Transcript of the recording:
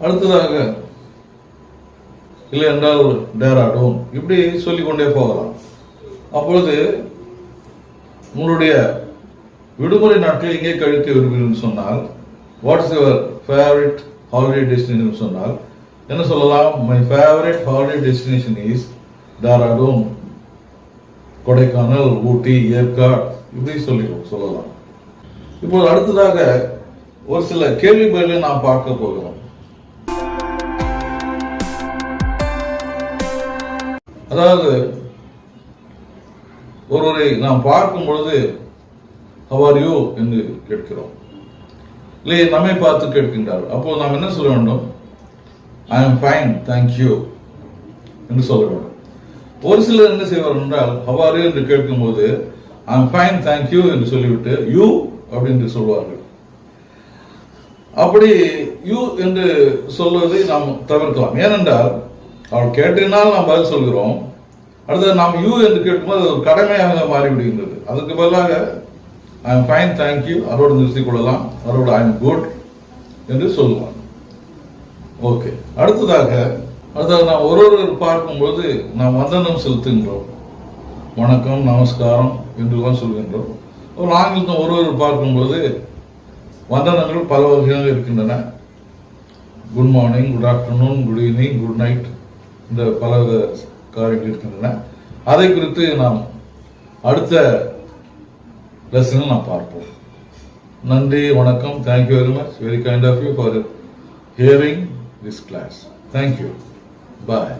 அடுத்ததாக இல்லை என்றால் டேராடூன், இப்படி சொல்லிக்கொண்டே போகலாம். அப்பொழுது உங்களுடைய விடுமுறை நாட்கள் எங்கே கழிக்க விரும்புகிறீர்கள் சொன்னால், what's your favourite holiday destination சொன்னால் என்ன சொல்லலாம்? My favourite holiday destination is Dehradun, Kodaikanal, Ooty, Yercaud, இப்படி சொல்லலாம். இப்போது அடுத்ததாக ஒரு சில கேள்வி பதிலை நாம் பார்க்க போகிறோம். அதாவது ஒருவரை நாம் பார்க்கும் பொழுது how are you என்று கேட்கிறோம், இல்லை நம்மை பார்த்து கேட்கின்றார். அப்போ நாம் என்ன சொல்ல வேண்டும்? I am fine, thank you என்று சொல்ல வேண்டும். ஒரு சிலர் என்ன செய்வார் என்றால், how are you என்று கேட்கும்போது I am fine, thank you என்று சொல்லிவிட்டு you அப்படின்னு சொல்வார்கள். அப்படி யூ என்று சொல்வதை நாம் தவிர்க்கலாம். ஏனென்றால் அவள் கேட்டினால் நாம் பதில் சொல்கிறோம், அடுத்தது நாம் யூ என்று கேட்கும்போது ஒரு கடமையாக மாறிவிடுகின்றது. அதுக்கு பதிலாக ஐ எம் ஃபைன், தேங்க்யூ அதோடு நிறுத்திக் கொள்ளலாம், அதோடு ஐ எம் குட் என்று சொல்லுவாங்க. ஓகே, அடுத்ததாக நாம் ஒருவர் பார்க்கும்போது நாம் வந்தனம் செலுத்துகின்றோம், வணக்கம், நமஸ்காரம் என்றுதான் சொல்கின்றோம். ஒரு ஆங்கிலத்தில் ஒருவர் பார்க்கும்போது வந்தனங்கள் பல வகையாக இருக்கின்றன. Good morning, good afternoon, good evening, good night, இந்த பல காரியங்கள் இருக்கின்றன. அதை குறித்து நாம் அடுத்த லெசனில் நாம் பார்ப்போம். நன்றி, வணக்கம். Thank you very much. Very kind of you for hearing this class. Thank you. Bye.